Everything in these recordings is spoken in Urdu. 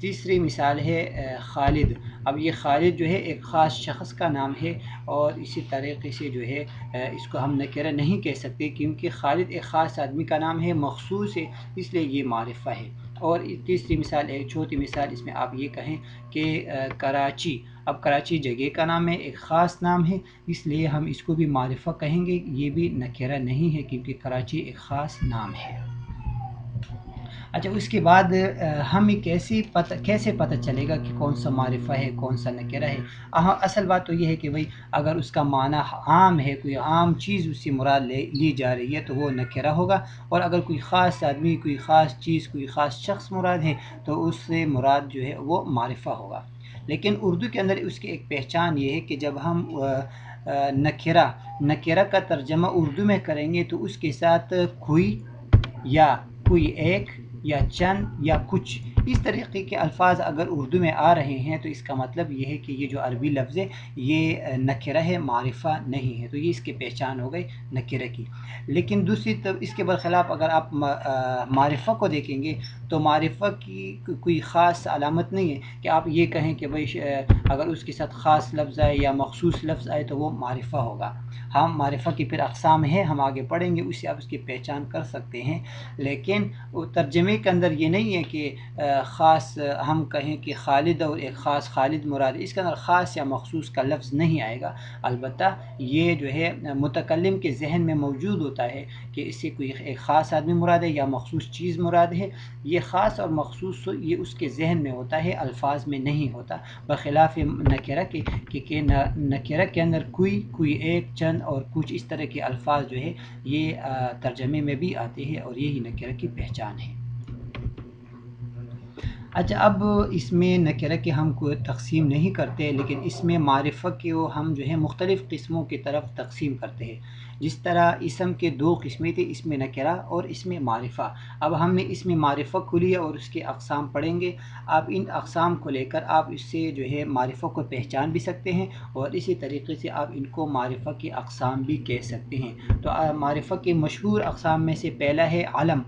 تیسری مثال ہے خالد. اب یہ خالد جو ہے ایک خاص شخص کا نام ہے، اور اسی طریقے سے جو ہے اس کو ہم نکرہ نہیں کہہ سکتے، کیونکہ خالد ایک خاص آدمی کا نام ہے، مخصوص ہے، اس لیے یہ معرفہ ہے. اور تیسری مثال، ایک چھوٹی مثال، اس میں آپ یہ کہیں کہ کراچی. اب کراچی جگہ کا نام ہے، ایک خاص نام ہے، اس لیے ہم اس کو بھی معرفہ کہیں گے، یہ بھی نکرہ نہیں ہے کیونکہ کراچی ایک خاص نام ہے. اچھا، اس کے بعد ہمیں کیسے پتہ چلے گا کہ کون سا معرفہ ہے کون سا نکرہ ہے؟ اصل بات تو یہ ہے کہ بھئی اگر اس کا معنی عام ہے، کوئی عام چیز اس سے مراد لی جا رہی ہے تو وہ نکرہ ہوگا، اور اگر کوئی خاص آدمی، کوئی خاص چیز، کوئی خاص شخص مراد ہے تو اس سے مراد جو ہے وہ معرفہ ہوگا. لیکن اردو کے اندر اس کی ایک پہچان یہ ہے کہ جب ہم نکرہ کا ترجمہ اردو میں کریں گے تو اس کے ساتھ کوئی، یا کوئی ایک، یا چند، یا کچھ، اس طریقے کے الفاظ اگر اردو میں آ رہے ہیں تو اس کا مطلب یہ ہے کہ یہ جو عربی لفظ ہے یہ نکرہ ہے، معرفہ نہیں ہے. تو یہ اس کی پہچان ہو گئی نکرہ کی. لیکن دوسری طرف اس کے برخلاف اگر آپ معرفہ کو دیکھیں گے تو معرفہ کی کوئی خاص علامت نہیں ہے کہ آپ یہ کہیں کہ بھئی اگر اس کے ساتھ خاص لفظ آئے یا مخصوص لفظ آئے تو وہ معرفہ ہوگا. ہم معرفہ کی پھر اقسام ہیں، ہم آگے پڑھیں گے، اس سے آپ اس کی پہچان کر سکتے ہیں. لیکن ترجمے کے اندر یہ نہیں ہے کہ خاص ہم کہیں کہ خالد اور ایک خاص خالد مراد ہے، اس کے اندر خاص یا مخصوص کا لفظ نہیں آئے گا. البتہ یہ جو ہے متکلم کے ذہن میں موجود ہوتا ہے کہ اس سے کوئی ایک خاص آدمی مراد ہے یا مخصوص چیز مراد ہے. یہ خاص اور مخصوص یہ اس کے ذہن میں ہوتا ہے، الفاظ میں نہیں ہوتا، بخلاف نکرہ کہ نکرہ کے اندر کوئی ایک، چند اور کچھ، اس طرح کے الفاظ جو ہے یہ ترجمے میں بھی آتے ہیں، اور یہی نکرہ کی پہچان ہے. اچھا، اب اس میں نکرہ کے ہم کوئی تقسیم نہیں کرتے، لیکن اس میں معرفہ کے ہم جو ہے مختلف قسموں کی طرف تقسیم کرتے ہیں. جس طرح اسم کے دو قسمیں تھے، اس میں نکرہ اور اس میں معرفہ. اب ہم نے اس میں معرفہ کو لیا اور اس کے اقسام پڑھیں گے. آپ ان اقسام کو لے کر آپ اس سے جو ہے معرفہ کو پہچان بھی سکتے ہیں، اور اسی طریقے سے آپ ان کو معرفہ کے اقسام بھی کہہ سکتے ہیں. تو معرفہ کے مشہور اقسام میں سے پہلا ہے علم.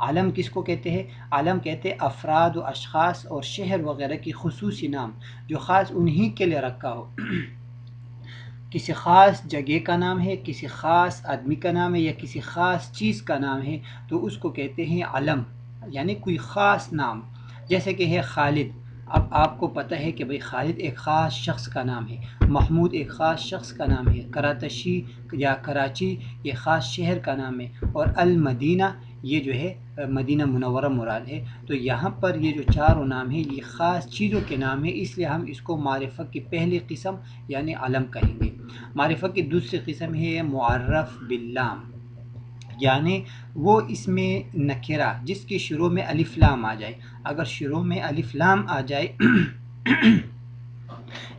علم کس کو کہتے ہیں؟ علم کہتے ہیں افراد و اشخاص اور شہر وغیرہ کی خصوصی نام جو خاص انہی کے لیے رکھا ہو. کسی خاص جگہ کا نام ہے، کسی خاص آدمی کا نام ہے، یا کسی خاص چیز کا نام ہے تو اس کو کہتے ہیں علم، یعنی کوئی خاص نام. جیسے کہ ہے خالد. اب آپ کو پتہ ہے کہ بھئی خالد ایک خاص شخص کا نام ہے، محمود ایک خاص شخص کا نام ہے، کراتشی یا کراچی یہ خاص شہر کا نام ہے، اور المدینہ یہ جو ہے مدینہ منورہ مراد ہے. تو یہاں پر یہ جو چاروں نام ہیں یہ خاص چیزوں کے نام ہیں، اس لیے ہم اس کو معرفہ کی پہلی قسم یعنی علم کہیں گے. معرفہ کی دوسری قسم ہے معرف باللام، یعنی وہ اس میں نکرہ جس کے شروع میں الف لام آ جائے. اگر شروع میں الف لام آ جائے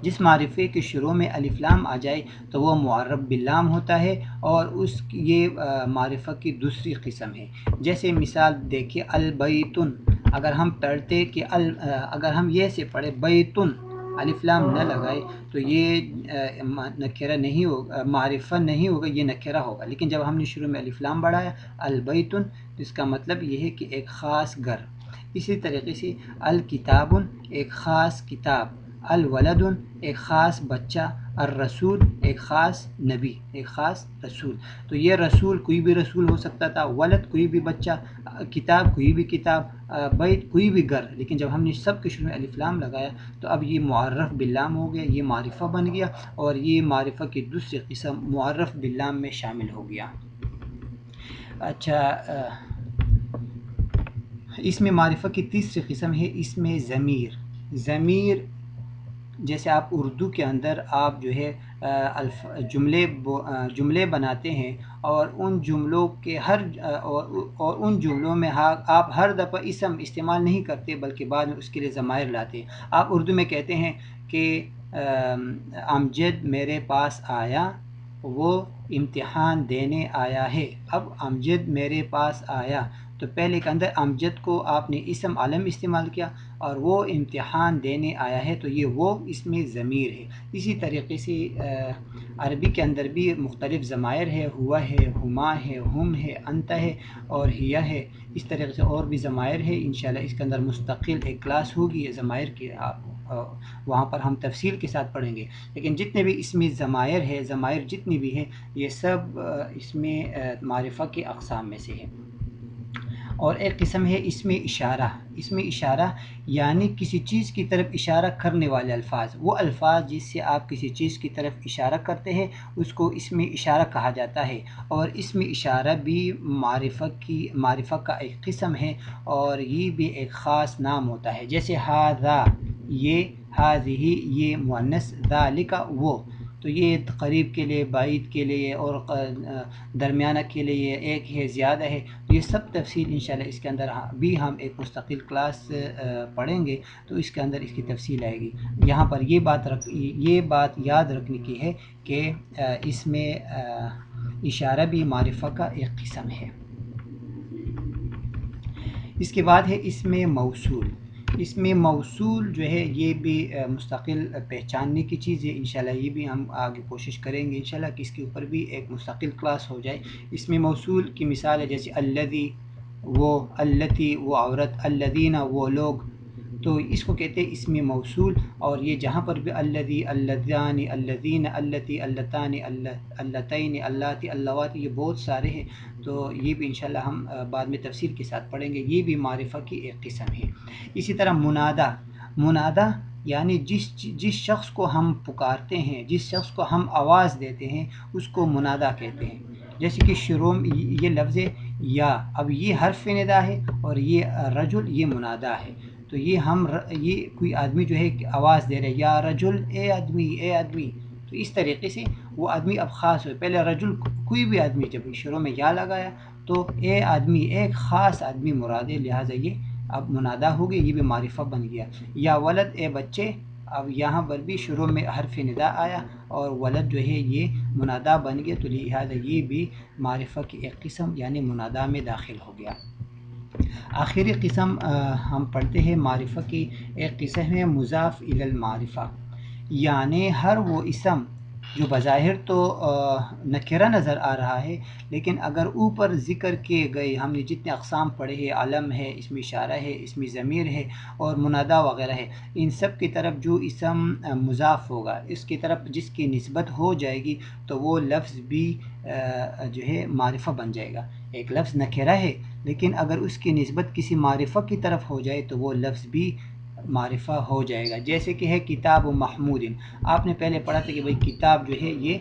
جس معرفے کے شروع میں الف لام آ جائے تو وہ معرف باللام ہوتا ہے، اور یہ معرفہ کی دوسری قسم ہے. جیسے مثال دیکھیں البیتن. اگر ہم پڑھتے کہ اگر ہم یہ سے پڑھے بیتن، الف لام نہ لگائے تو یہ نکرہ نہیں ہوگا، معرفہ نہیں ہوگا، یہ نکرہ ہوگا. لیکن جب ہم نے شروع میں الف لام بڑھایا البیتن تو اس کا مطلب یہ ہے کہ ایک خاص گھر. اسی طریقے سے الکتاب ایک خاص کتاب، الولد ایک خاص بچہ، الرسول ایک خاص نبی، ایک خاص رسول. تو یہ رسول کوئی بھی رسول ہو سکتا تھا، ولد کوئی بھی بچہ، کتاب کوئی بھی کتاب، بیت کوئی بھی گھر. لیکن جب ہم نے سب کے شروع میں الف لام لگایا تو اب یہ معرف باللام ہو گیا، یہ معرفہ بن گیا، اور یہ معرفہ کی دوسری قسم معرف باللام میں شامل ہو گیا. اچھا، اس میں معرفہ کی تیسری قسم ہے اس میں ضمیر. ضمیر جیسے آپ اردو کے اندر آپ جو ہے جملے بناتے ہیں، اور ان جملوں کے اور ان جملوں میں آپ ہر دفعہ اسم استعمال نہیں کرتے بلکہ بعد میں اس کے لیے ضمائر لاتے ہیں. آپ اردو میں کہتے ہیں کہ امجد میرے پاس آیا، وہ امتحان دینے آیا ہے. اب امجد میرے پاس آیا تو پہلے کے اندر امجد کو آپ نے اسم علم استعمال کیا اور وہ امتحان دینے آیا ہے تو یہ وہ اس میں ضمیر ہے۔ اسی طریقے سے عربی کے اندر بھی مختلف ضمائر ہے، ہوا ہے، ہما ہے، ہم ہے، انت ہے اور ہیا ہے۔ اس طریقے سے اور بھی ضمائر ہے، انشاءاللہ اس کے اندر مستقل ایک کلاس ہوگی ضمائر کی، وہاں پر ہم تفصیل کے ساتھ پڑھیں گے۔ لیکن جتنے بھی اس میں ضمائر ہے، ضمائر جتنی بھی ہیں یہ سب اس میں معرفہ کے اقسام میں سے ہے۔ اور ایک قسم ہے اسم اشارہ۔ اسم اشارہ یعنی کسی چیز کی طرف اشارہ کرنے والے الفاظ، وہ الفاظ جس سے آپ کسی چیز کی طرف اشارہ کرتے ہیں اس کو اسم اشارہ کہا جاتا ہے۔ اور اسم اشارہ بھی معرفہ کا ایک قسم ہے اور یہ بھی ایک خاص نام ہوتا ہے، جیسے ھذا یہ، ھذہ یہ مؤنث، ذالک وہ، تو یہ قریب کے لیے، بعید کے لیے اور درمیانہ کے لیے، ایک ہے، زیادہ ہے، تو یہ سب تفصیل انشاءاللہ اس کے اندر بھی ہم ایک مستقل کلاس پڑھیں گے تو اس کے اندر اس کی تفصیل آئے گی۔ یہاں پر یہ بات یاد رکھنے کی ہے کہ اس میں اشارہ بھی معرفہ کا ایک قسم ہے۔ اس کے بعد ہے اسم موصول۔ اسم موصول جو ہے یہ بھی مستقل پہچاننے کی چیز ہے، انشاءاللہ یہ بھی ہم آگے کوشش کریں گے انشاءاللہ کہ اس کے اوپر بھی ایک مستقل کلاس ہو جائے۔ اسم موصول کی مثال ہے جیسے الذی وہ، التی وہ عورت، الذین وہ لوگ، تو اس کو کہتے ہیں اسم موصول۔ اور یہ جہاں پر بھی الذی، اللذان، الذین، اللتی، اللتان، اللتین، اللاتی، اللواتی، یہ بہت سارے ہیں، تو یہ بھی انشاءاللہ ہم بعد میں تفصیل کے ساتھ پڑھیں گے، یہ بھی معرفہ کی ایک قسم ہے۔ اسی طرح منادہ یعنی جس شخص کو ہم پکارتے ہیں، جس شخص کو ہم آواز دیتے ہیں اس کو منادہ کہتے ہیں۔ جیسے کہ شروع میں یہ لفظ یا، اب یہ حرف ندا ہے اور یہ رجل یہ منادہ ہے، تو یہ کوئی آدمی جو ہے آواز دے رہے یا رجل، اے آدمی، اے آدمی، تو اس طریقے سے وہ آدمی اب خاص ہوئے۔ پہلے رجل کوئی بھی آدمی، جب شروع میں یا لگایا تو اے آدمی ایک خاص آدمی مراد ہے، لہٰذا یہ اب منادہ ہو گیا، یہ بھی معرفہ بن گیا۔ یا ولد، اے بچے، اب یہاں پر بھی شروع میں حرف ندا آیا اور ولد جو ہے یہ منادہ بن گیا، تو لہٰذا یہ بھی معرفہ کی ایک قسم یعنی منادہ میں داخل ہو گیا۔ آخری قسم ہم پڑھتے ہیں معرفہ کی، ایک قسم ہے مضاف الی المعرفہ، یعنی ہر وہ اسم جو بظاہر تو نکرہ نظر آ رہا ہے لیکن اگر اوپر ذکر کیے گئے ہم نے جتنے اقسام پڑھے ہیں، علم ہے، اسم اشارہ ہے، اسم ضمیر ہے اور منادہ وغیرہ ہے، ان سب کی طرف جو اسم مضاف ہوگا، اس کی طرف جس کی نسبت ہو جائے گی تو وہ لفظ بھی جو ہے معرفہ بن جائے گا۔ ایک لفظ نکرہ ہے لیکن اگر اس کی نسبت کسی معرفہ کی طرف ہو جائے تو وہ لفظ بھی معرفہ ہو جائے گا۔ جیسے کہ ہے کتاب و محمود، آپ نے پہلے پڑھا تھا کہ بھئی کتاب جو ہے یہ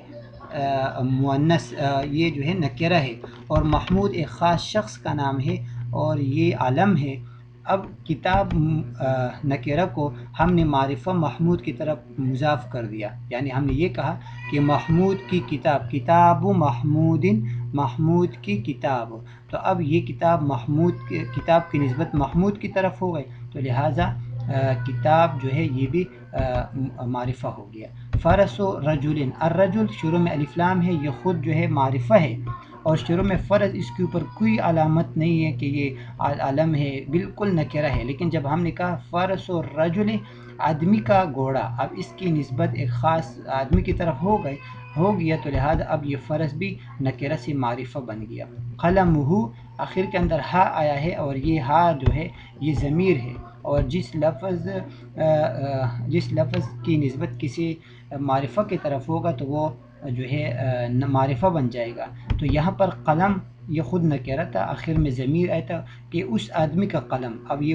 مؤنث، یہ جو ہے نکرہ ہے اور محمود ایک خاص شخص کا نام ہے اور یہ علم ہے۔ اب کتاب نکرہ کو ہم نے معرفہ محمود کی طرف مضاف کر دیا، یعنی ہم نے یہ کہا کہ محمود کی کتاب، کتاب محمود، محمود کی کتاب، تو اب یہ کتاب کی نسبت محمود کی طرف ہو گئی تو لہٰذا کتاب جو ہے یہ بھی معرفہ ہو گیا۔ فرس و رجل، الرجل شروع میں الف لام ہے، یہ خود جو ہے معرفہ ہے اور شروع میں فرض اس کے اوپر کوئی علامت نہیں ہے کہ یہ علم ہے، بالکل نکرہ ہے، لیکن جب ہم نے کہا فرس و رجل، آدمی کا گھوڑا، اب اس کی نسبت ایک خاص آدمی کی طرف ہو گیا تو لہذا اب یہ فرض بھی نکرہ سے معرفہ بن گیا۔ قلمہ، آخر کے اندر ہا آیا ہے اور یہ ہا جو ہے یہ ضمیر ہے اور جس لفظ کی نسبت کسی معرفہ کی طرف ہوگا تو وہ جو ہے معرفہ بن جائے گا۔ تو یہاں پر قلم یہ خود نکرہ تھا، آخر میں ضمیر آیا تھا کہ اس آدمی کا قلم، اب یہ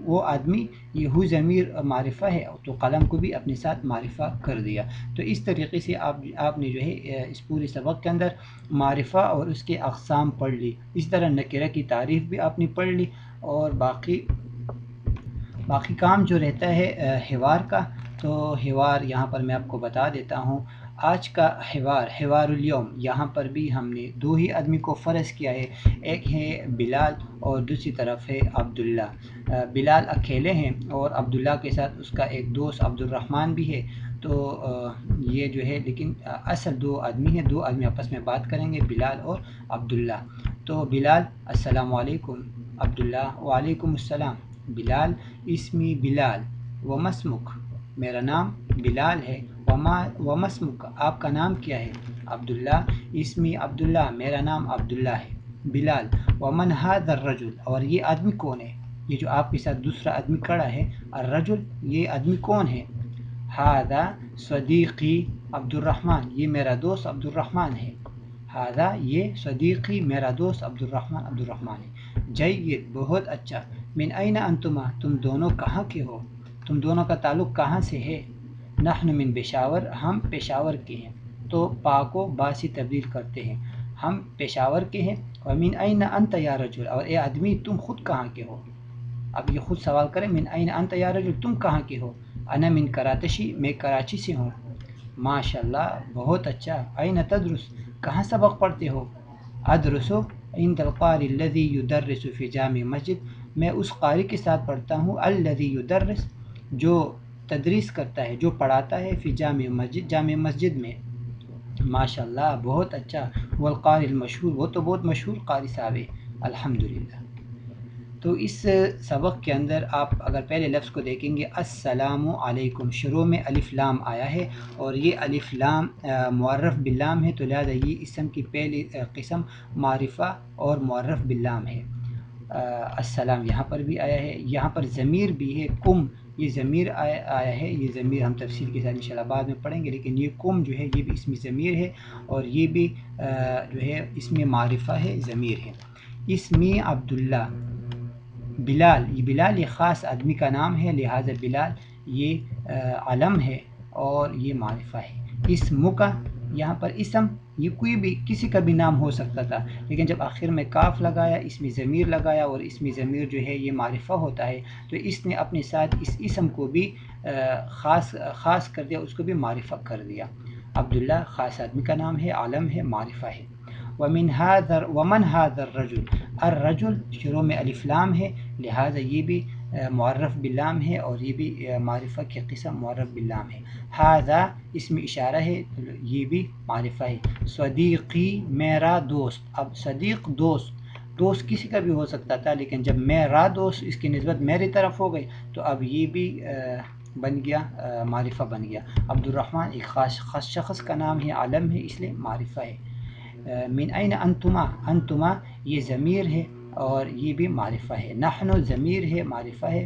وہ آدمی، یہ ہو ضمیر معرفہ ہے تو قلم کو بھی اپنے ساتھ معرفہ کر دیا۔ تو اس طریقے سے آپ نے جو ہے اس پورے سبق کے اندر معرفہ اور اس کے اقسام پڑھ لی، اس طرح نکرہ کی تعریف بھی آپ نے پڑھ لی اور باقی کام جو رہتا ہے حوار کا، تو حوار یہاں پر میں آپ کو بتا دیتا ہوں۔ آج کا حوار الیوم، یہاں پر بھی ہم نے دو ہی آدمی کو فرض کیا ہے، ایک ہے بلال اور دوسری طرف ہے عبداللہ۔ بلال اکیلے ہیں اور عبداللہ کے ساتھ اس کا ایک دوست عبد الرحمن بھی ہے، تو یہ جو ہے لیکن اصل دو آدمی ہیں، دو آدمی آپس میں بات کریں گے، بلال اور عبداللہ۔ تو بلال، السلام علیکم۔ عبداللہ وعلیکم السلام. بلال اسمی بلال ومسمک میرا نام بلال ہے. ومسمک آپ کا نام کیا ہے؟ عبداللہ اسمی عبداللہ میرا نام عبداللہ ہے. بلال ومن هذا الرجل اور یہ آدمی کون ہے؟ یہ جو آپ کے ساتھ دوسرا آدمی کھڑا ہے الرجل یہ آدمی کون ہے؟ هذا صدیقی عبد الرحمن یہ میرا دوست عبد الرحمن ہے. هذا یہ صدیقی میرا دوست عبد الرحمن ہے. جید بہت اچھا. من این انتما تم دونوں کہاں کے ہو؟ تم دونوں کا تعلق کہاں سے ہے؟ نحن من پشاور ہم پشاور کے ہیں. تو پا کو با سے تبدیل کرتے ہیں. ہم پشاور کے ہیں. ومن این انت یا رجل اور اے آدمی تم خود کہاں کے ہو؟ اب یہ خود سوال کریں من این انت یا رجل تم کہاں کے ہو؟ انا من کراچی میں کراچی سے ہوں. ماشاءاللہ بہت اچھا. این تدرس کہاں سبق پڑھتے ہو؟ ادرس عند القاری الذي يدرس في جامع مسجد میں اس قاری کے ساتھ پڑھتا ہوں الذي يدرس جو تدریس کرتا ہے جو پڑھاتا ہے فی جامع مسجد میں. ماشاءاللہ بہت اچھا. والقاری المشہور وہ تو بہت مشہور قاری صاحب ہے. الحمدللہ. تو اس سبق کے اندر آپ اگر پہلے لفظ کو دیکھیں گے السلام علیکم شروع میں الف لام آیا ہے اور یہ الف لام معرف باللام ہے تو لہذا یہ اسم کی پہلی قسم معرفہ اور معرف باللام ہے. السلام یہاں پر بھی آیا ہے. یہاں پر ضمیر بھی ہے کم یہ ضمیر آیا ہے. یہ ضمیر ہم تفصیل کے ساتھ انشاءاللہ بعد میں پڑھیں گے لیکن یہ کم جو ہے یہ بھی اسم ضمیر ہے اور یہ بھی جو ہے اسم معرفہ ہے ضمیر ہے. اسمی عبداللہ. بلال یہ بلال یہ خاص آدمی کا نام ہے لہٰذا بلال یہ علم ہے اور یہ معرفہ ہے. اسم کا یہاں پر اسم یہ کوئی بھی کسی کا بھی نام ہو سکتا تھا لیکن جب آخر میں کاف لگایا اسم ضمیر لگایا اور اسم ضمیر جو ہے یہ معرفہ ہوتا ہے تو اس نے اپنے ساتھ اس اسم کو بھی خاص کر دیا اس کو بھی معرفہ کر دیا. عبداللہ خاص آدمی کا نام ہے علم ہے معرفہ ہے. ومن هذا الرجل الرجل شروع میں الف لام ہے لہذا یہ بھی معرف باللام ہے اور یہ بھی معرفہ کی قسم معرف باللام ہے. هذا اسم اشارہ ہے یہ بھی معرفہ ہے. صدیقی میرا دوست. اب صدیق دوست کسی کا بھی ہو سکتا تھا لیکن جب میرا دوست اس کی نسبت میری طرف ہو گئی تو اب یہ بھی بن گیا معرفہ بن گیا. عبد الرحمن ایک خاص شخص کا نام ہے علم ہے اس لیے معرفہ ہے. من این انتما یہ ضمیر ہے اور یہ بھی معرفہ ہے. نحن ضمیر ہے معرفہ ہے.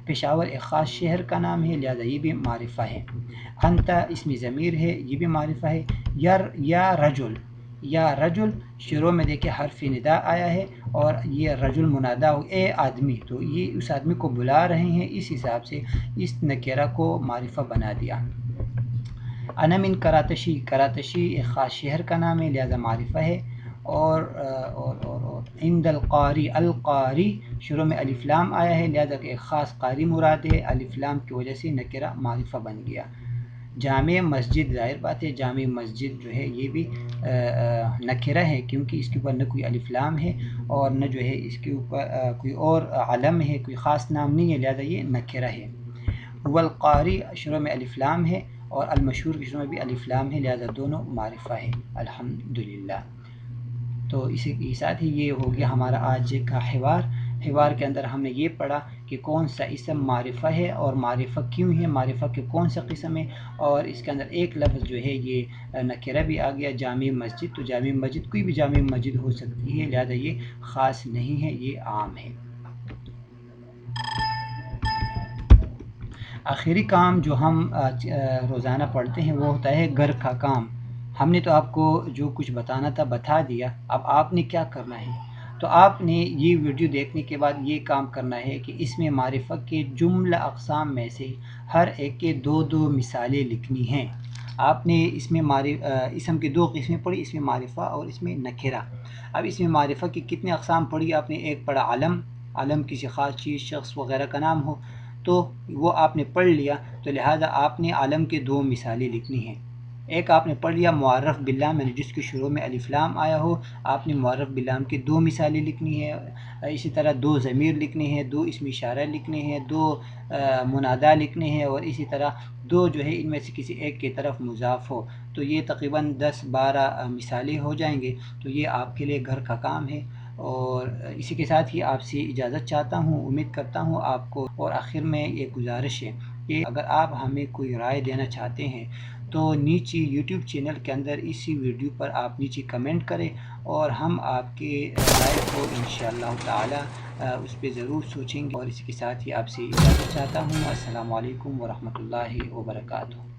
پشاور ایک خاص شہر کا نام ہے لہذا یہ بھی معرفہ ہے. انت اسم ضمیر ہے یہ بھی معرفہ ہے. یا رجل شروع میں دیکھیں حرف ندا آیا ہے اور یہ رجل منادا ہو اے آدمی تو یہ اس آدمی کو بلا رہے ہیں اس حساب سے اس نکرہ کو معرفہ بنا دیا. انا من کراتشی ایک خاص شہر کا نام ہے لہذا معرفہ ہے. اور عند القاری شروع میں الف لام آیا ہے لہذا ایک خاص قاری مراد ہے. الف لام کی وجہ سے نکرہ معرفہ بن گیا. جامع مسجد ظاہر بات ہے جامع مسجد جو ہے یہ بھی نکرہ ہے کیونکہ اس کے اوپر نہ کوئی الف لام ہے اور نہ جو ہے اس کے اوپر کوئی اور علم ہے کوئی خاص نام نہیں ہے لہذا یہ نکرہ ہے. والقاری شروع میں الف لام ہے اور المشہور کی شروع میں بھی الف لام ہے لہذا دونوں معرفہ ہے. الحمدللہ. تو اسی کے ساتھ ہی یہ ہو گیا ہمارا آج کا حوار کے اندر ہم نے یہ پڑھا کہ کون سا اسم معرفہ ہے اور معرفہ کیوں ہے معرفہ کے کون سا قسم ہے اور اس کے اندر ایک لفظ جو ہے یہ نکرہ بھی آ گیا جامع مسجد. تو جامع مسجد کوئی بھی جامع مسجد ہو سکتی ہے لہذا یہ خاص نہیں ہے یہ عام ہے. آخری کام جو ہم روزانہ پڑھتے ہیں وہ ہوتا ہے گھر کا کام. ہم نے تو آپ کو جو کچھ بتانا تھا بتا دیا. اب آپ نے کیا کرنا ہے تو آپ نے یہ ویڈیو دیکھنے کے بعد یہ کام کرنا ہے کہ اس میں معرفہ کے جملہ اقسام میں سے ہر ایک کے دو مثالیں لکھنی ہیں. آپ نے اس میں اسم کے دو قسمیں پڑھی اس میں معرفہ اور اس میں نکرہ. اب اس میں معرفہ کی کتنے اقسام پڑھی آپ نے؟ ایک پڑھا علم کسی خاص چیز شخص وغیرہ کا نام ہو تو وہ آپ نے پڑھ لیا تو لہٰذا آپ نے علم کے دو مثالیں لکھنی ہیں. ایک آپ نے پڑھ لیا معرف باللام یعنی جس کے شروع میں الف لام آیا ہو آپ نے معرف باللام کی دو مثالیں لکھنی ہے. اسی طرح دو ضمیر لکھنے ہیں دو اسم اشارہ لکھنے ہیں دو منادا لکھنے ہیں اور اسی طرح دو جو ہے ان میں سے کسی ایک کی طرف مضاف ہو. تو یہ تقریباً 10-12 مثالیں ہو جائیں گے. تو یہ آپ کے لیے گھر کا کام ہے. اور اسی کے ساتھ ہی آپ سے اجازت چاہتا ہوں، امید کرتا ہوں آپ کو، اور آخر میں ایک گزارش ہے کہ اگر آپ ہمیں کوئی رائے دینا چاہتے ہیں تو نیچے یوٹیوب چینل کے اندر اسی ویڈیو پر آپ نیچے کمنٹ کریں، اور ہم آپ کے رائے کو انشاءاللہ تعالی اس پہ ضرور سوچیں گے، اور اسی کے ساتھ ہی آپ سے اجازت چاہتا ہوں۔ السلام علیکم ورحمۃ اللہ وبرکاتہ۔